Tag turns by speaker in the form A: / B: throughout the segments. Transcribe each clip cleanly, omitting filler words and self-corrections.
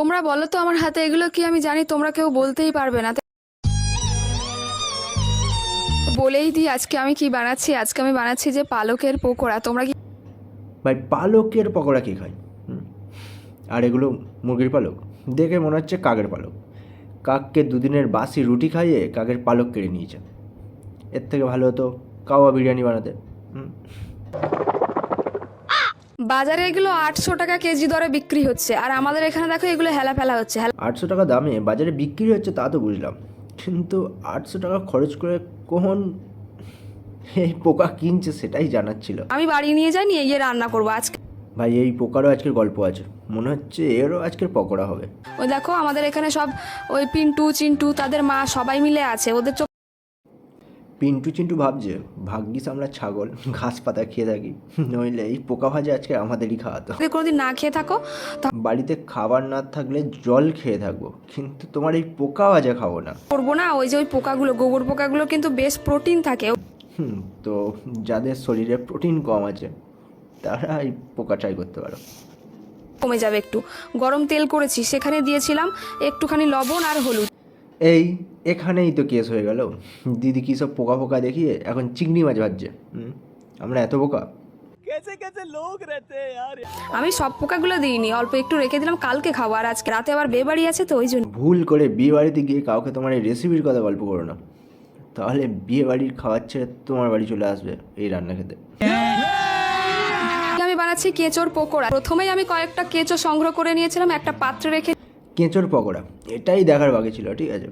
A: তোমরা বলো তো আমার হাতে এগুলো কি, আমি জানি তোমরা কেউ বলতেই পারবে না। বলেই দিই আজকে আমি কি বানাচ্ছি। আজকে আমি বানাচ্ছি যে পালকের পকোড়া। তোমরা কি
B: ভাই পালকের পকোড়া কে খায়? আর এগুলো মুরগির পালক, দেখে মনে হচ্ছে কাকের পালক। কাককে দুদিনের বাসি রুটি খাইয়ে কাকের পালক কেড়ে নিয়েছে। এর থেকে ভালো হতো কাওয়া বিরিয়ানি বানাতে।
A: বাজারে এগুলো 800 টাকা কেজি দরে বিক্রি হচ্ছে, আর আমাদের এখানে দেখো এগুলো হেলা ফেলা হচ্ছে।
B: 800 টাকা দামে বাজারে বিক্রি হচ্ছে তা তো বুঝলাম, কিন্তু 800 টাকা খরচ করে কখন এই পোকা কিনছে সেটাই জানার ছিল।
A: আমি বাড়ি নিয়ে যাই, নিয়ে গিয়ে রান্না করবো আজকে।
B: ভাই এই পোকারও আজকের গল্প আছে, মনে হচ্ছে এরও আজকের পকোড়া হবে।
A: ওই দেখো আমাদের এখানে সব ওই পিন্টু চিন্টু তাদের মা সবাই মিলে আছে। ওদের চোখ
B: পিন্টু চিন্টু ভাবছে ভাগ্যিস আমরা ছাগল ঘাস পাতা খেয়ে থাকি, নইলে এই পোকা ভাজা আজকে আমাদেরই খাওয়াতো।
A: কোনোদিন না খেয়ে থাকো
B: বাড়িতে খাবার না থাকলে জল খেয়ে থাকবো, কিন্তু তোমার এই পোকা ভাজা খাবো না।
A: করবো না। ওই যে ওই পোকাগুলো, গোবর পোকাগুলো কিন্তু বেশ প্রোটিন থাকে।
B: তো যাদের শরীরে প্রোটিন কম আছে তারা এই পোকা ট্রাই করতে পারো।
A: কমে যাবে একটু। গরম তেল করেছি, সেখানে দিয়েছিলাম একটুখানি লবণ আর হলুদ।
B: এই এখানেই তো কেস হয়ে গেল। দিদি কী সব পোকা পোকা দেখিয়ে এখন চিংড়ি মাছ ভাজছে। আমরা এত বোকা?
A: আমি সব পোকাগুলো দিইনি, অল্প একটু রেখে দিলাম, কালকে খাবো। আর আজকে রাতে আবার বিয়ে বাড়ি আছে, তো ওই জন্য।
B: ভুল করে বিয়ে বাড়িতে গিয়ে কাউকে তোমার এই রেসিপির কথা গল্প করো না, তাহলে বিয়ে বাড়ির খাবার ছেড়ে তোমার বাড়ি চলে আসবে এই রান্না খেতে।
A: আমি বানাচ্ছি কেঁচোর পকোড়া। প্রথমেই আমি কয়েকটা কেঁচো সংগ্রহ করে নিয়েছিলাম, একটা পাত্রে রেখে।
B: কেঁচোর পকোড়া এটাই দেখার বাকি ছিল, ঠিক আছে।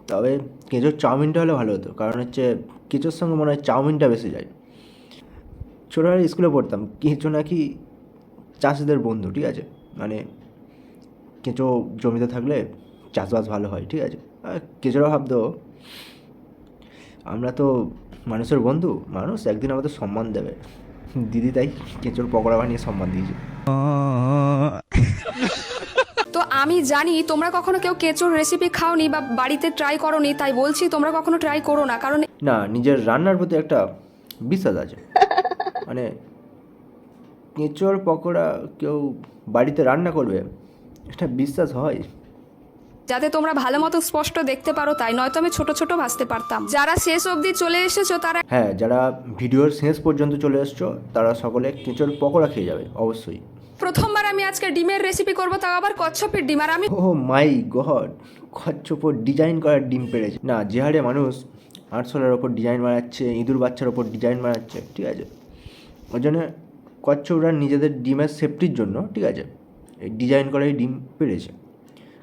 B: তবে কেঁচোর চাউমিনটা হলে ভালো হতো, কারণ হচ্ছে কেঁচোর সঙ্গে মনে হয় চাউমিনটা বেশি যায়। ছোটোবেলায় স্কুলে পড়তাম কেঁচো নাকি চাষিদের বন্ধু, ঠিক আছে। মানে কেঁচো জমিতে থাকলে চাষবাস ভালো হয়, ঠিক আছে। আর কেঁচোরা ভাবতো আমরা তো মানুষের বন্ধু, মানুষ একদিন আমাদের সম্মান দেবে। দিদি তাই কেঁচোর পকোড়া বানিয়ে সম্মান দিয়েছে।
A: তো আমি জানি তোমরা কখনো কেউ কেঁচোর রেসিপি খাওনি বা বাড়িতে ট্রাই করোনি, তাই বলছি তোমরা কখনো ট্রাই করো না। কারণ
B: না, নিজের রান্নার প্রতি একটা বিশ্বাস আছে। মানে কেঁচোর পকোড়া কেউ বাড়িতে রান্না করবে, এটা বিশ্বাস হয়।
A: যাতে তোমরা ভালো মতো স্পষ্ট দেখতে পারো, তাই নয়তো আমি ছোট ছোট ভাজতে পারতাম। যারা শেষ অবধি চলে এসেছো তারা,
B: হ্যাঁ, যারা ভিডিওর শেষ পর্যন্ত চলে এসছো তারা সকলে কেঁচোর পকোড়া খেয়ে যাবে অবশ্যই।
A: প্রথমবার আমি আজকে ডিমের রেসিপি করবো, তাও আবার কচ্ছপের ডিম। আর আমি
B: ও মাই গড, কচ্ছপর ডিজাইন করার ডিম পেরেছে না। যে হারে মানুষ আরশোলার ওপর ডিজাইন বানাচ্ছে, ইঁদুর বাচ্চার ওপর ডিজাইন বানাচ্ছে, ঠিক আছে, ওই জন্য কচ্ছপরা নিজেদের ডিমের সেফটির জন্য, ঠিক আছে, এই ডিজাইন করাই ডিম পেরেছে।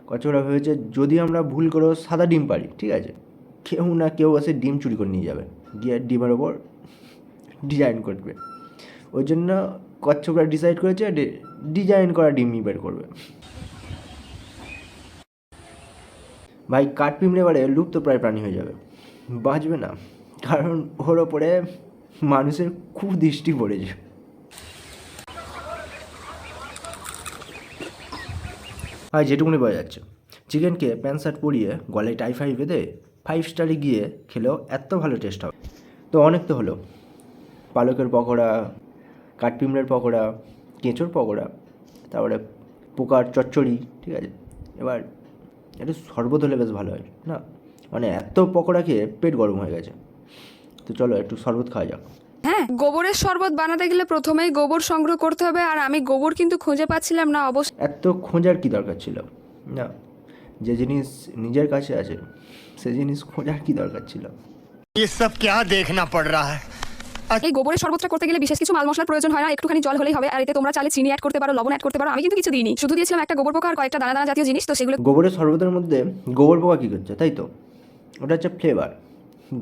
B: কচ্ছপরা ভেবেছে যদি আমরা ভুল করেও সাদা ডিম পারি, ঠিক আছে, কেউ না কেউ এসে ডিম চুরি করে নিয়ে যাবে, গিয়ে ডিমের ওপর ডিজাইন করবে। ওই জন্য কচ্ছপরা ডিসাইড করেছে ডিজাইন করা ডিমই বের করবে। ভাই কাঠপিমড়ে এবারে লুপ্ত প্রায় প্রাণী হয়ে যাবে, বাঁচবে না, কারণ ওর ওপরে মানুষের কুদৃষ্টি পড়েছে। আর যেটুকুনি বোঝা যাচ্ছে, চিকেনকে প্যান্ট শার্ট পরিয়ে গলায় টাই ফাই বেঁধে 5 স্টারে গিয়ে খেলেও এত ভালো টেস্ট হবে। তো অনেক তো হলো পালকের পকোড়া, কাঠপিমড়ের পকোড়া, কেঁচোর পকোড়া, তারপরে পোকার চচ্চড়ি, ঠিক আছে। এবার একটু শরবত হলে বেশ ভালো হয় না? মানে এত পকোড়া খেয়ে পেট গরম হয়ে গেছে, তো চলো একটু শরবত খাওয়া যাক।
A: হ্যাঁ, গোবরের শরবত বানাতে গেলে প্রথমেই গোবর সংগ্রহ করতে হবে, আর আমি গোবর কিন্তু খুঁজে পাচ্ছিলাম না। অবশ্য
B: এত খোঁজার কি দরকার ছিল? না, যে জিনিস নিজের কাছে আছে সে জিনিস খোঁজার কি দরকার ছিল?
C: ये सब क्या देखना पड़ रहा है।
A: এই গোবরের শরবতটা করতে গেলে বিশেষ কিছু মাল মশলার প্রয়োজন হয় না, একটুখানি জল হলেই হবে। আর এতে তোমরা চাইলে চিনি অ্যাড করতে পারো, লবণ অ্যাড করতে পারো। আমি কিন্তু কিছু দিইনি, শুধু দিয়েছিলাম একটা গোবর পোকা আর কয়েকটা দানা দানা জাতীয় জিনিস। তো সেগুলো
B: গোবরের শরবতের মধ্যে গোবর পোকা কী করছে, তাই তো? ওটা হচ্ছে ফ্লেভার।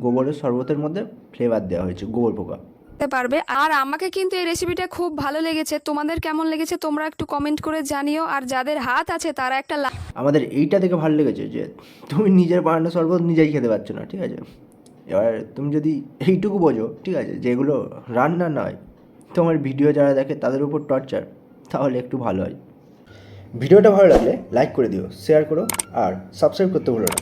B: গোবরের শরবতের মধ্যে ফ্লেভার দেওয়া হয়েছে গোবর পোকা।
A: পারবে। আর আমাকে কিন্তু এই রেসিপিটা খুব ভালো লেগেছে। তোমাদের কেমন লেগেছে তোমরা একটু কমেন্ট করে জানিও। আর যাদের হাত আছে তারা একটা
B: আমাদের এইটা দেখে ভালো লেগেছে যে তুমি নিজের বানানো শরবত নিজেই খেতে পারছো না, ঠিক আছে। এবার তুমি যদি এইটুকু বোঝো, ঠিক আছে, যেগুলো রান্না নয়, তোমার ভিডিও যারা দেখে তাদের উপর টর্চার, তাহলে একটু ভালো হয়। ভিডিওটা ভালো লাগলে লাইক করে দিও, শেয়ার করো আর সাবস্ক্রাইব করতে ভুলো না।